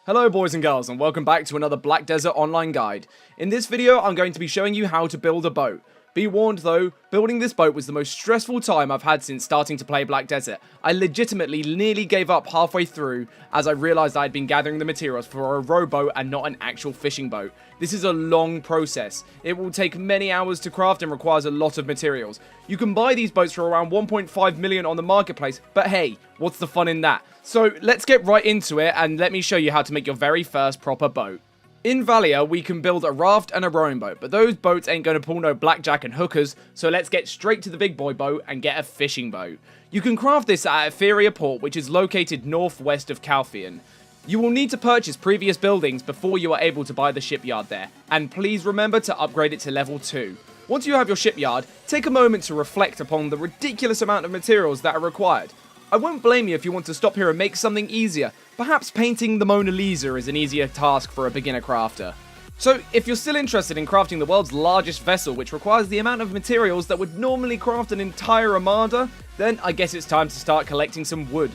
Hello boys and girls, and welcome back to another Black Desert online guide. In this video I'm going to be showing you how to build a boat. Be warned though, building this boat was the most stressful time I've had since starting to play Black Desert. I legitimately nearly gave up halfway through as I realised I had been gathering the materials for a rowboat and not an actual fishing boat. This is a long process. It will take many hours to craft and requires a lot of materials. You can buy these boats for around 1.5 million on the marketplace, but hey, what's the fun in that? So let's get right into it and let me show you how to make your very first proper boat. In Valia, we can build a raft and a rowing boat, but those boats ain't going to pull no blackjack and hookers, so let's get straight to the big boy boat and get a fishing boat. You can craft this at Etheria Port, which is located northwest of Calthian. You will need to purchase previous buildings before you are able to buy the shipyard there, and please remember to upgrade it to level 2. Once you have your shipyard, take a moment to reflect upon the ridiculous amount of materials that are required. I won't blame you if you want to stop here and make something easier. Perhaps painting the Mona Lisa is an easier task for a beginner crafter. So, if you're still interested in crafting the world's largest vessel, which requires the amount of materials that would normally craft an entire armada, then I guess it's time to start collecting some wood.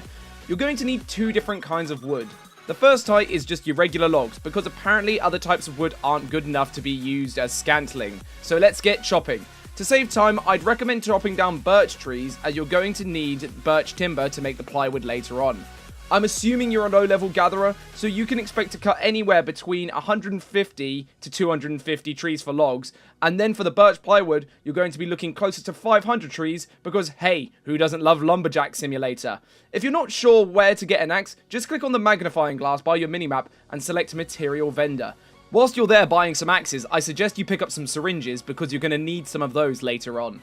You're going to need two different kinds of wood. The first type is just your regular logs, because apparently other types of wood aren't good enough to be used as scantling. So let's get chopping. To save time, I'd recommend chopping down birch trees, as you're going to need birch timber to make the plywood later on. I'm assuming you're a low-level gatherer, so you can expect to cut anywhere between 150 to 250 trees for logs, and then for the birch plywood, you're going to be looking closer to 500 trees, because hey, who doesn't love Lumberjack Simulator? If you're not sure where to get an axe, just click on the magnifying glass by your minimap and select Material Vendor. Whilst you're there buying some axes, I suggest you pick up some syringes because you're going to need some of those later on.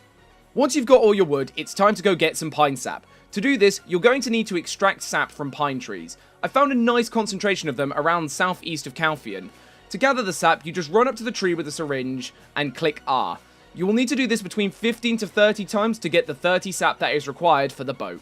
Once you've got all your wood, it's time to go get some pine sap. To do this, you're going to need to extract sap from pine trees. I found a nice concentration of them around southeast of Calthian. To gather the sap, you just run up to the tree with a syringe and click R. You will need to do this between 15 to 30 times to get the 30 sap that is required for the boat.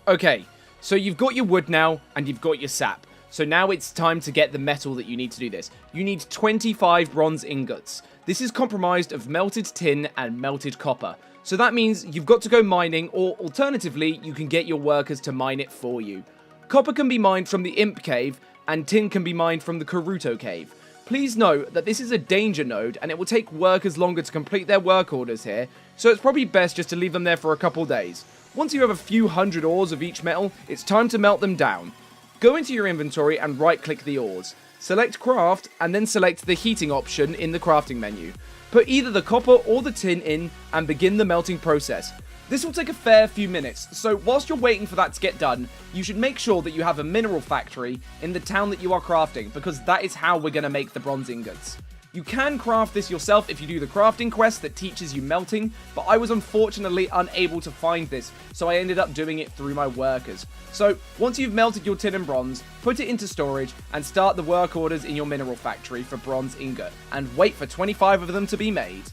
Okay, so you've got your wood now and you've got your sap. So now it's time to get the metal that you need to do this. You need 25 bronze ingots. This is comprised of melted tin and melted copper. So that means you've got to go mining, or alternatively, you can get your workers to mine it for you. Copper can be mined from the Imp Cave, and tin can be mined from the Karuto Cave. Please note that this is a danger node, and it will take workers longer to complete their work orders here, so it's probably best just to leave them there for a couple days. Once you have a few hundred ores of each metal, it's time to melt them down. Go into your inventory and right-click the ores. Select Craft, and then select the heating option in the crafting menu. Put either the copper or the tin in, and begin the melting process. This will take a fair few minutes, so whilst you're waiting for that to get done, you should make sure that you have a mineral factory in the town that you are crafting, because that is how we're going to make the bronze ingots. You can craft this yourself if you do the crafting quest that teaches you melting, but I was unfortunately unable to find this, so I ended up doing it through my workers. So, once you've melted your tin and bronze, put it into storage and start the work orders in your mineral factory for bronze ingot, and wait for 25 of them to be made.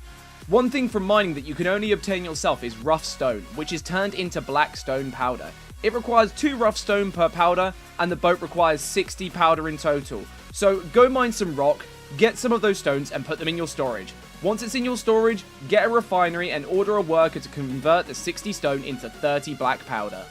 One thing from mining that you can only obtain yourself is rough stone, which is turned into black stone powder. It requires 2 rough stone per powder, and the boat requires 60 powder in total. So, go mine some rock, get some of those stones and put them in your storage. Once it's in your storage, get a refinery and order a worker to convert the 60 stone into 30 black powder.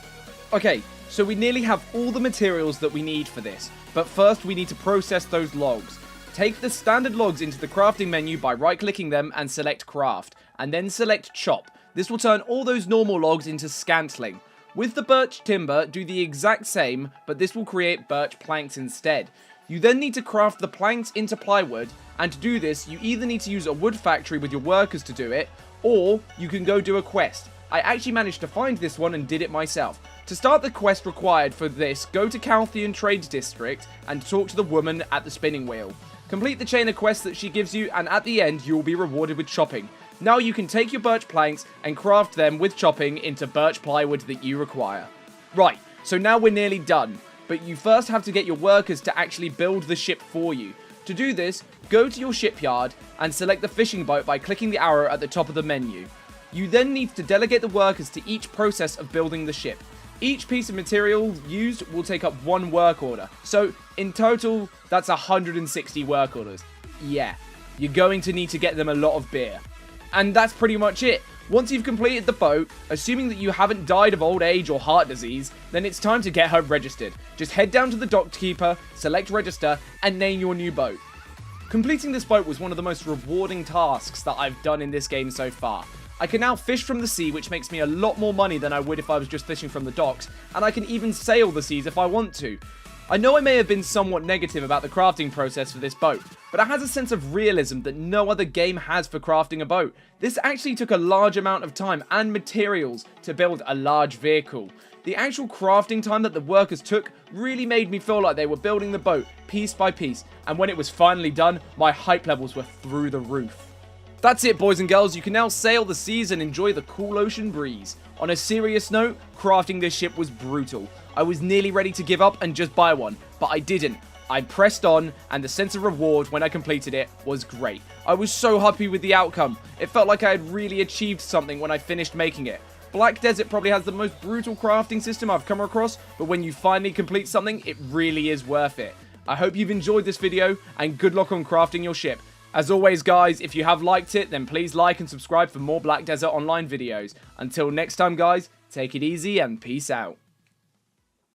Okay, so we nearly have all the materials that we need for this, but first we need to process those logs. Take the standard logs into the crafting menu by right-clicking them and select Craft, and then select Chop. This will turn all those normal logs into scantling. With the birch timber, do the exact same, but this will create birch planks instead. You then need to craft the planks into plywood, and to do this, you either need to use a wood factory with your workers to do it, or you can go do a quest. I actually managed to find this one and did it myself. To start the quest required for this, go to Calthian Trade District and talk to the woman at the spinning wheel. Complete the chain of quests that she gives you, and at the end, you will be rewarded with chopping. Now you can take your birch planks and craft them with chopping into birch plywood that you require. Right, so now we're nearly done. But you first have to get your workers to actually build the ship for you. To do this, go to your shipyard and select the fishing boat by clicking the arrow at the top of the menu. You then need to delegate the workers to each process of building the ship. Each piece of material used will take up 1 work order. So, in total, that's 160 work orders. Yeah, you're going to need to get them a lot of beer. And that's pretty much it. Once you've completed the boat, assuming that you haven't died of old age or heart disease, then it's time to get her registered. Just head down to the dockkeeper, select register, and name your new boat. Completing this boat was one of the most rewarding tasks that I've done in this game so far. I can now fish from the sea, which makes me a lot more money than I would if I was just fishing from the docks, and I can even sail the seas if I want to. I know I may have been somewhat negative about the crafting process for this boat, but it has a sense of realism that no other game has for crafting a boat. This actually took a large amount of time and materials to build a large vehicle. The actual crafting time that the workers took really made me feel like they were building the boat piece by piece, and when it was finally done, my hype levels were through the roof. That's it, boys and girls. You can now sail the seas and enjoy the cool ocean breeze. On a serious note, crafting this ship was brutal. I was nearly ready to give up and just buy one, but I didn't. I pressed on, and the sense of reward when I completed it was great. I was so happy with the outcome. It felt like I had really achieved something when I finished making it. Black Desert probably has the most brutal crafting system I've come across, but when you finally complete something, it really is worth it. I hope you've enjoyed this video, and good luck on crafting your ship. As always, guys, if you have liked it, then please like and subscribe for more Black Desert Online videos. Until next time, guys, take it easy and peace out.